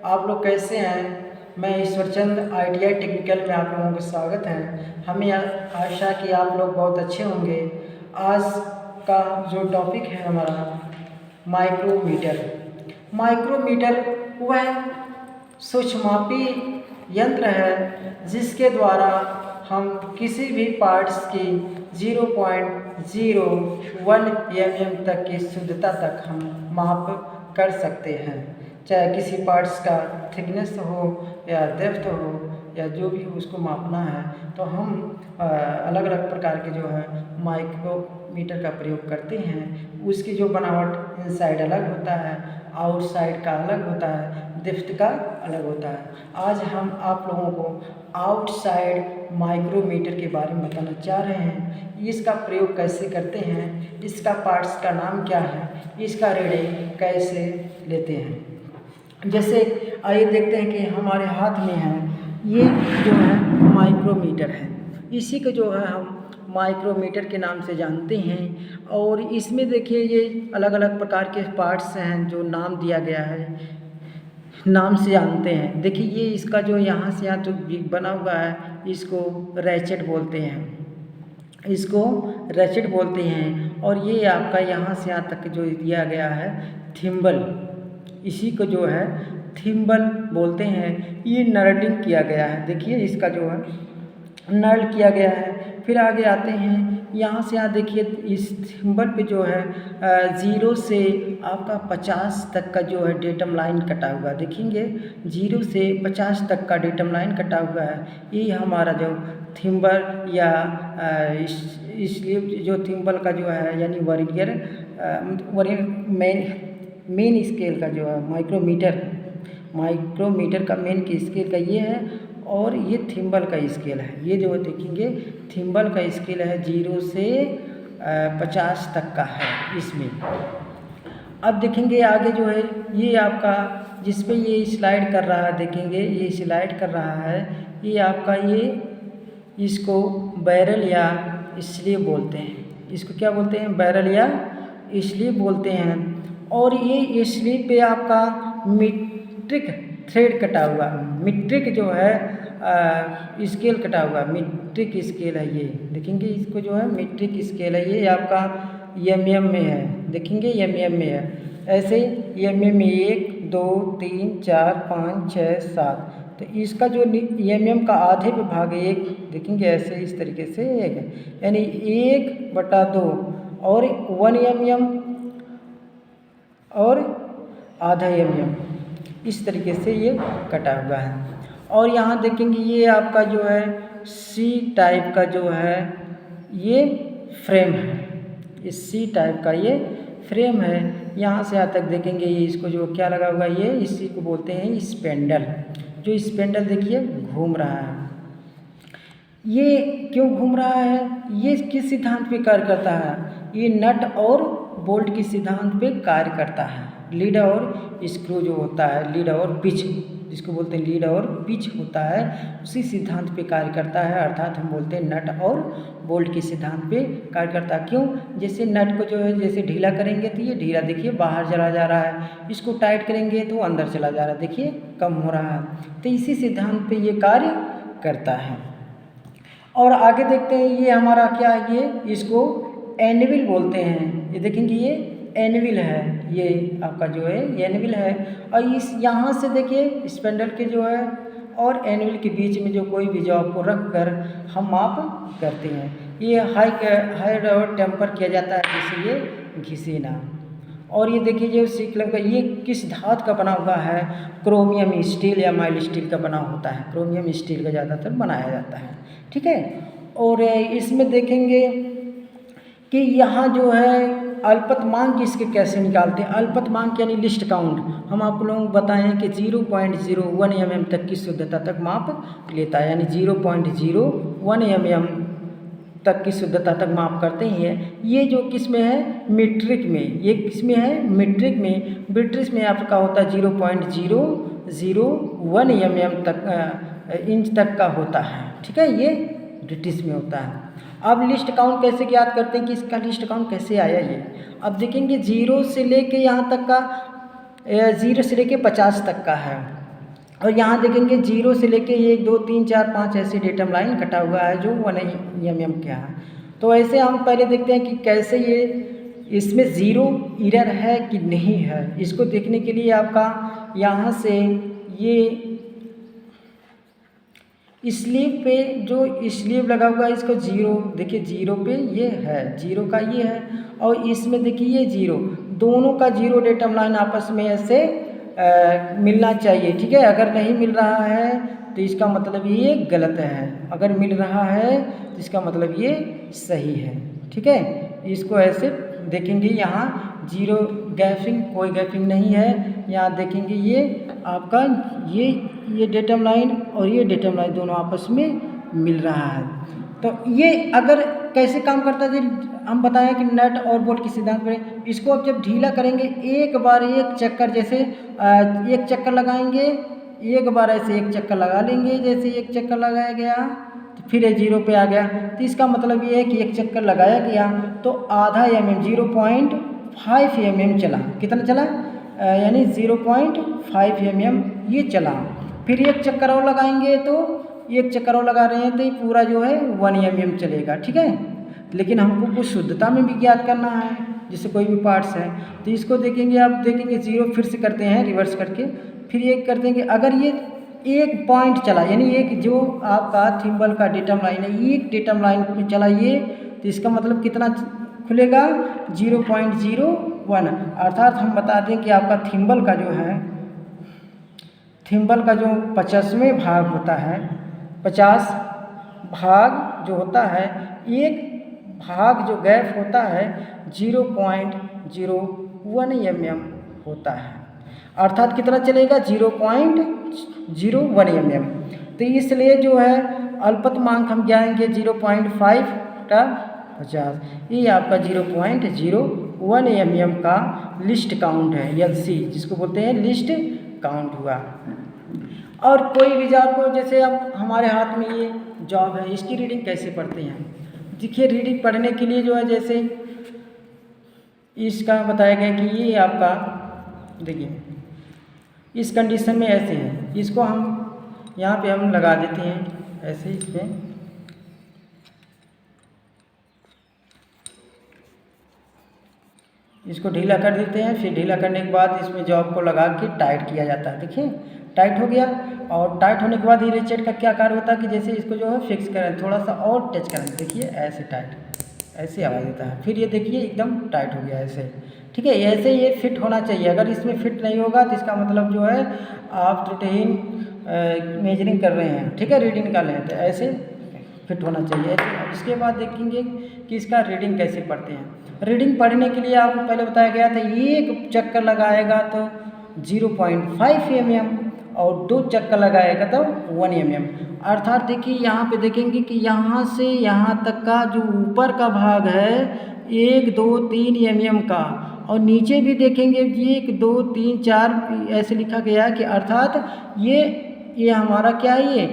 आप लोग कैसे हैं? मैं ईश्वरचंद ITI टेक्निकल में आप लोगों का स्वागत है। हमें आशा कि आप लोग बहुत अच्छे होंगे। आज का जो टॉपिक है हमारा माइक्रोमीटर। माइक्रोमीटर वह सूक्ष्ममापी यंत्र है जिसके द्वारा हम किसी भी पार्ट्स की 0.01 mm तक की शुद्धता तक हम माप कर सकते हैं। चाहे किसी पार्ट्स का थिकनेस हो या डेप्थ हो या जो भी उसको मापना है, तो हम अलग अलग प्रकार के जो है माइक्रोमीटर का प्रयोग करते हैं। उसकी जो बनावट इनसाइड अलग होता है, आउटसाइड का अलग होता है, डेप्थ का अलग होता है। आज हम आप लोगों को आउटसाइड माइक्रोमीटर के बारे में बताना चाह रहे हैं। इसका प्रयोग कैसे करते हैं, इसका पार्ट्स का नाम क्या है, इसका रीडिंग कैसे लेते हैं। जैसे आइए देखते हैं कि हमारे हाथ में है, ये जो है माइक्रोमीटर है। इसी को जो है हम माइक्रोमीटर के नाम से जानते हैं। और इसमें देखिए ये अलग अलग प्रकार के पार्ट्स हैं जो नाम दिया गया है, नाम से जानते हैं। देखिए ये इसका जो यहाँ से यहाँ जो बना हुआ है, इसको रैचेट बोलते हैं, इसको रैचेट बोलते हैं। और ये आपका यहाँ से यहाँ तक जो दिया गया है थिम्बल, इसी को जो है थिम्बल बोलते हैं। ये नर्डिंग किया गया है, देखिए इसका जो है नर्ड किया गया है। फिर आगे आते हैं, यहाँ से यहाँ देखिए इस थिम्बल पे जो है 0 से आपका 50 तक का जो है डेटम लाइन कटा हुआ है। देखेंगे 0 से 50 तक का डेटम लाइन कटा हुआ है। ये हमारा जो थिम्बल या इसलिए जो थिम्बल का जो है यानी वर्नियर मेन स्केल का जो है माइक्रोमीटर का मेन की स्केल का ये है। और ये थिम्बल का स्केल है। ये जो देखेंगे थिम्बल का स्केल है 0 से 50 तक का है इसमें। अब देखेंगे आगे जो है ये आपका जिस पे ये स्लाइड कर रहा है, देखेंगे ये स्लाइड कर रहा है, ये आपका ये इसको बैरल या स्लीव बोलते हैं। इसको क्या बोलते हैं? बैरल या स्लीव बोलते हैं। और ये स्लीव पे आपका मीट्रिक थ्रेड कटा हुआ, मीट्रिक जो है स्केल कटा हुआ, मीट्रिक स्केल है ये। देखेंगे इसको जो है मीट्रिक स्केल है, ये आपका mm में है। देखेंगे mm में है। ऐसे mm में 1 2 3 4 5 6 7, तो इसका जो mm का आधे पे भाग 1, देखेंगे ऐसे इस तरीके से 1 है, यानी 1/2 और 1 mm और आधा mm, इस तरीके से ये कटा हुआ है। और यहाँ देखेंगे ये आपका जो है C टाइप का जो है ये फ्रेम है, इस C टाइप का ये फ्रेम है। यहाँ से यहाँ तक देखेंगे ये इसको जो क्या लगा हुआ है, ये इसी को बोलते हैं स्पेंडल। जो स्पेंडल देखिए घूम रहा है। ये क्यों घूम रहा है? ये किस सिद्धांत पे कार्य करता है? ये नट और बोल्ट के सिद्धांत पे कार्य करता है। लीड और स्क्रू जो होता है, लीड और पिच जिसको बोलते हैं, लीड और पिच होता है, उसी सिद्धांत पे कार्य करता है। अर्थात हम बोलते हैं नट और बोल्ट के सिद्धांत पे कार्य करता है। क्यों? जैसे नट को जो है जैसे ढीला करेंगे तो ये ढीला देखिए बाहर चला जा रहा है, इसको टाइट करेंगे तो अंदर चला जा रहा है, देखिए कम हो रहा है। तो इसी सिद्धांत पे ये कार्य करता है। और आगे देखते हैं ये हमारा क्या है, ये इसको एनविल बोलते हैं। ये देखेंगे ये एनविल है, ये आपका जो है एनविल है। और इस यहाँ से देखिए स्पेंडल के जो है और एनविल के बीच में जो कोई भी जॉब को रख कर हम माप करते हैं। ये हाई और टेम्पर किया जाता है जिससे ये घिसे ना। और ये देखिए जो सीक्लम का ये किस धातु का बना हुआ है? क्रोमियम स्टील या माइल्ड स्टील का बना होता है। क्रोमियम स्टील का ज़्यादातर बनाया जाता है, ठीक है। और इसमें देखेंगे कि यहाँ जो है अल्पतमांक इसके कैसे निकालते हैं। अल्पतमांक यानी लिस्ट काउंट हम आप लोगों को बताएं कि 0.01 mm तक की शुद्धता तक माप लेता है, यानी 0.01 mm तक की शुद्धता तक माप करते हैं। ये जो किस में है? मीट्रिक में। ये किस में है? मीट्रिक में। ब्रिटिश में आपका होता है 0.001 mm तक इंच तक का होता है, ठीक है, ये ब्रिटिश में होता है। अब लिस्ट काउंट कैसे ज्ञात करते हैं कि इसका लिस्ट काउंट कैसे आया ये? अब देखेंगे 0 से लेके यहाँ तक का 0 से लेके 50 तक का है, और यहाँ देखेंगे 0 से लेके 1 2 3 4 5 ऐसे डेटम लाइन कटा हुआ है जो 1 mm का है। तो ऐसे हम पहले देखते हैं कि कैसे ये इसमें ज़ीरो एरर है कि नहीं है। इसको देखने के लिए आपका यहाँ से ये स्लीव पे जो स्लीव लगा हुआ है इसको 0 देखिए 0 पे ये है, 0 का ये है, और इसमें देखिए ये 0, दोनों का 0 डेटम लाइन आपस में ऐसे मिलना चाहिए। ठीक है, अगर नहीं मिल रहा है तो इसका मतलब ये गलत है, अगर मिल रहा है तो इसका मतलब ये सही है। ठीक है, इसको ऐसे देखेंगे, यहाँ 0 गैपिंग, कोई गैपिंग नहीं है। यहाँ देखेंगे ये आपका ये डेटम लाइन और ये डेटम लाइन दोनों आपस में मिल रहा है। तो ये अगर कैसे काम करता है हम बताएं कि नट और बोल्ट के सिद्धांत पर, इसको अब जब ढीला करेंगे एक बार एक चक्कर, जैसे एक चक्कर लगाएंगे, एक बार ऐसे एक चक्कर लगा लेंगे, जैसे एक चक्कर लगाया गया तो फिर ये 0 पे आ गया, तो इसका मतलब ये है कि एक चक्कर लगाया गया तो आधा mm 0.5 mm चला। कितना चला? यानी 0.5 mm ये चला। फिर एक चक्कर और लगाएंगे, तो एक चक्कर और लगा रहे हैं तो ये पूरा जो है 1 mm चलेगा। ठीक है, लेकिन हमको कुछ शुद्धता में भी ज्ञात करना है, जैसे कोई भी पार्ट्स है, तो इसको देखेंगे, आप देखेंगे 0 फिर से करते हैं रिवर्स करके, फिर ये करते हैं कि अगर ये एक पॉइंट चला, यानी एक जो आपका थिम्बल का डेटम लाइन है एक डेटम लाइन में चला ये, तो इसका मतलब कितना खुलेगा? 0.01। अर्थात हम बता दें कि आपका थिम्बल का जो है, थिम्बल का जो 50वें भाग होता है, 50 भाग जो होता है, एक भाग जो गैप होता है 0.01 mm होता है। अर्थात कितना चलेगा? 0.01 mm। तो इसलिए जो है अल्पतमांक हम जाएंगे 0.5 का 50, ये आपका 0.01 mm का लिस्ट काउंट है, LC जिसको बोलते हैं लिस्ट काउंट हुआ। और कोई भी जॉब को, जैसे अब हमारे हाथ में ये जॉब है, इसकी रीडिंग कैसे पढ़ते हैं? देखिए, रीडिंग पढ़ने के लिए जो है, जैसे इसका बताया गया कि ये आपका देखिए इस कंडीशन में ऐसे है, इसको हम यहाँ पे हम लगा देते हैं ऐसे, इसमें इसको ढीला कर देते हैं, फिर ढीला करने के बाद इसमें जॉब को लगा के टाइट किया जाता है। देखिए टाइट हो गया, और टाइट होने के बाद ये रेचेट का क्या कार्य होता है कि जैसे इसको जो है फिक्स करें, थोड़ा सा और टच करें, देखिए ऐसे टाइट, ऐसे आवाज़ देता है, फिर ये देखिए एकदम टाइट हो गया ऐसे। ठीक है, ऐसे ये फिट होना चाहिए, अगर इसमें फिट नहीं होगा तो इसका मतलब जो है आप त्रुटिहीन मेजरिंग कर रहे हैं। ठीक है, रीडिंग निकाल रहे हैं, तो ऐसे फिट होना चाहिए। इसके बाद देखेंगे कि इसका रीडिंग कैसे पढ़ते हैं। रीडिंग पढ़ने के लिए आपको पहले बताया गया था, एक चक्कर लगाएगा तो 0.5 mm और 2 चक्कर लगाएगा तो 1 mm। अर्थात देखिए यहाँ पे देखेंगे कि यहाँ से यहाँ तक का जो ऊपर का भाग है 1 2 3 mm का, और नीचे भी देखेंगे 1 2 3 4 ऐसे लिखा गया है कि अर्थात ये हमारा क्या है, ये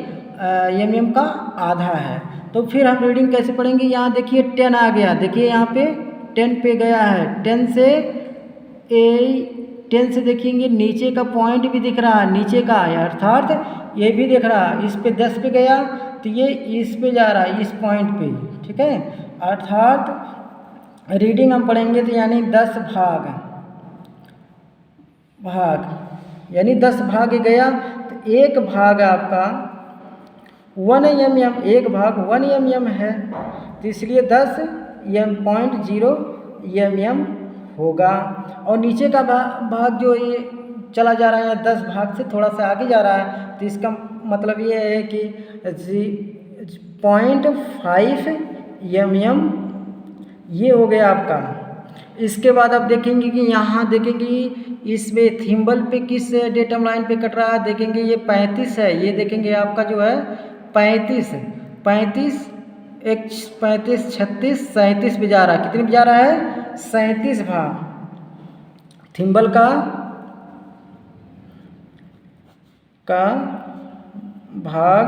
mm का आधा है। तो फिर हम रीडिंग कैसे पढ़ेंगे? यहाँ देखिए 10 आ गया, देखिए यहाँ पे 10 पे गया है, 10 से देखेंगे नीचे का पॉइंट भी दिख रहा है, नीचे का है, अर्थात ये भी दिख रहा है। इस पे 10 पे गया तो ये इस पे जा रहा है, इस पॉइंट पे। ठीक है, अर्थात रीडिंग हम पढ़ेंगे तो यानी 10 भाग यानी 10 भाग गया तो एक भाग आपका 1 mm, एक भाग 1 mm है, तो इसलिए 10.0 mm होगा। और नीचे का भाग जो ये चला जा रहा है 10 भाग से थोड़ा सा आगे जा रहा है, तो इसका मतलब ये है कि 0.5 mm ये हो गया आपका। इसके बाद आप देखेंगे कि यहाँ देखेंगे इसमें थिम्बल पे किस डेटम लाइन पे कट रहा है, देखेंगे ये 35 है, ये देखेंगे आपका जो है 35 एक 35 36 37 पे जा रहा है। कितने पे जा रहा है? 37 भाग थिम्बल का भाग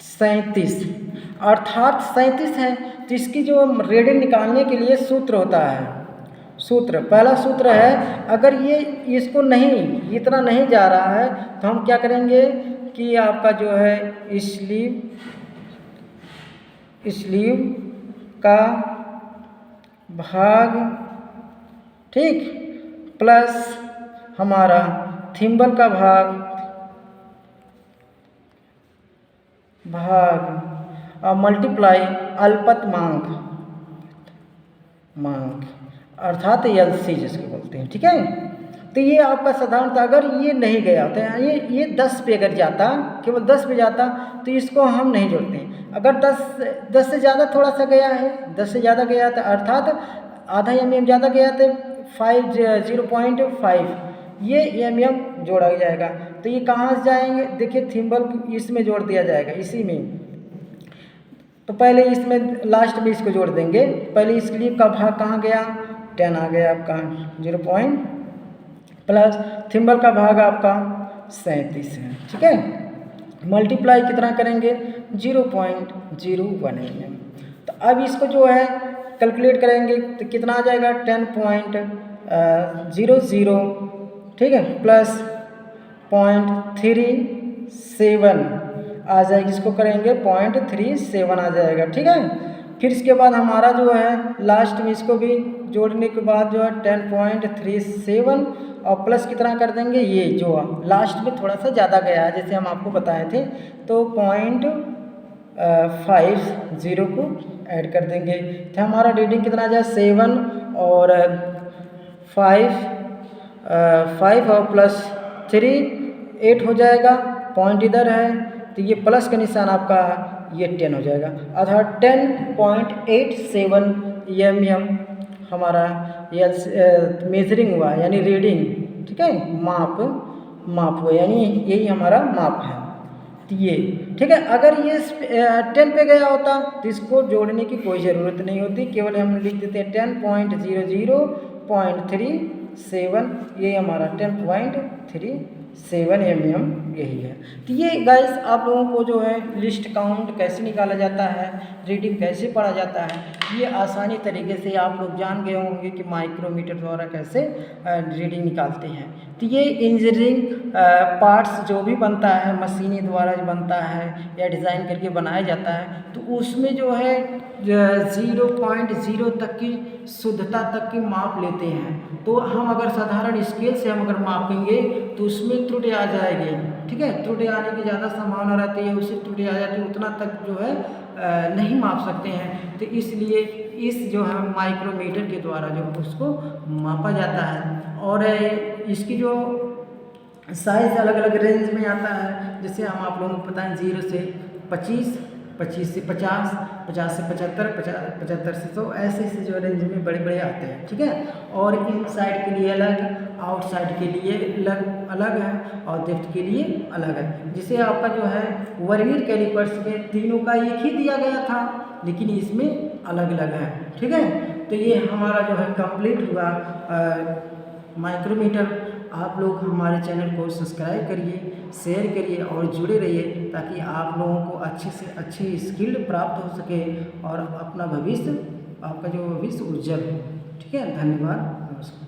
37, अर्थात 37 है। तो इसकी जो रीडिंग निकालने के लिए सूत्र होता है, सूत्र, पहला सूत्र है, अगर ये इसको नहीं, इतना नहीं जा रहा है तो हम क्या करेंगे कि आपका जो है स्लीव का भाग, ठीक, प्लस हमारा थिम्बल का भाग और मल्टीप्लाई अल्पतमांक अर्थात LC जिसको बोलते हैं, ठीक है। तो ये आपका साधारणतः अगर ये नहीं गया तो ये 10 पे अगर जाता, केवल 10 पे जाता तो इसको हम नहीं जोड़ते हैं। अगर 10 से ज़्यादा थोड़ा सा गया है, 10 से ज़्यादा गया तो अर्थात आधा mm ज़्यादा गया तो 0.5 ये mm जोड़ा जाएगा। तो ये कहाँ से जाएंगे, देखिए थिम्बल इसमें जोड़ दिया जाएगा, इसी में। तो पहले इसमें लास्ट में इसको जोड़ देंगे। पहले स्लीव का भाग कहाँ गया, 10 आ गया आपका 0 पॉइंट, प्लस थिम्बल का भाग आपका 37 है, ठीक है। मल्टीप्लाई कितना करेंगे, 0.01 mm। तो अब इसको जो है कैलकुलेट करेंगे तो कितना आ जाएगा, 10.00, ठीक है, प्लस 0.37 आ जाएगी, इसको करेंगे 0.37 आ जाएगा, ठीक है। फिर इसके बाद हमारा जो है लास्ट में इसको भी जोड़ने के बाद जो है 10.37 और प्लस कितना कर देंगे, ये जो लास्ट में थोड़ा सा ज़्यादा गया है जैसे हम आपको बताए थे, तो 0.50 को ऐड कर देंगे। तो हमारा रीडिंग कितना आ जाए, 7 और 5 और प्लस 3 8 हो जाएगा। पॉइंट इधर है तो ये प्लस का निशान आपका ये 10 हो जाएगा, अर्थात 10.87 mm हमारा ये मेजरिंग हुआ यानी रीडिंग, ठीक है, माप हुआ, यानी यही हमारा माप है। तो ये ठीक है। अगर ये 10 पे गया होता तो इसको जोड़ने की कोई ज़रूरत नहीं होती, केवल हम लिख देते हैं 10.00.37, ये हमारा 10.37 mm यही है। तो ये गाइस आप लोगों को जो है लिस्ट काउंट कैसे निकाला जाता है, रीडिंग कैसे पढ़ा जाता है, ये आसानी तरीके से आप लोग जान गए होंगे कि माइक्रोमीटर द्वारा कैसे रीडिंग निकालते हैं। तो ये इंजीनियरिंग पार्ट्स जो भी बनता है मशीनी द्वारा जो बनता है या डिज़ाइन करके बनाया जाता है, तो उसमें जो है 0.0 तक की शुद्धता तक की माप लेते हैं। तो हम अगर साधारण स्केल से हम अगर मापेंगे तो उसमें त्रुटि आ जाएगी, ठीक है, त्रुटि आने की ज़्यादा संभावना रहती है, उससे त्रुटि आ जाती है, उतना तक जो है नहीं माप सकते हैं। तो इसलिए इस जो है माइक्रोमीटर के द्वारा जो उसको मापा जाता है। और इसकी जो साइज़ अलग अलग रेंज में आता है, जैसे हम आप लोगों को पता है 0 से 25, 25 से 50, 50 से 75, 75 से 100, ऐसे जो रेंज में बड़े बड़े आते हैं, ठीक है। और इन साइड के लिए अलग, आउटसाइड के लिए अलग है और डेप्थ के लिए अलग है। जिसे आपका जो है वर्नियर कैलिपर्स में तीनों का एक ही दिया गया था, लेकिन इसमें अलग अलग है, ठीक है। तो ये हमारा जो है कंप्लीट हुआ माइक्रोमीटर। आप लोग हमारे चैनल को सब्सक्राइब करिए, शेयर करिए और जुड़े रहिए, ताकि आप लोगों को अच्छे से अच्छी स्किल प्राप्त हो सके और अपना भविष्य, आपका जो भविष्य उज्जवल हो, ठीक है। धन्यवाद, नमस्कार।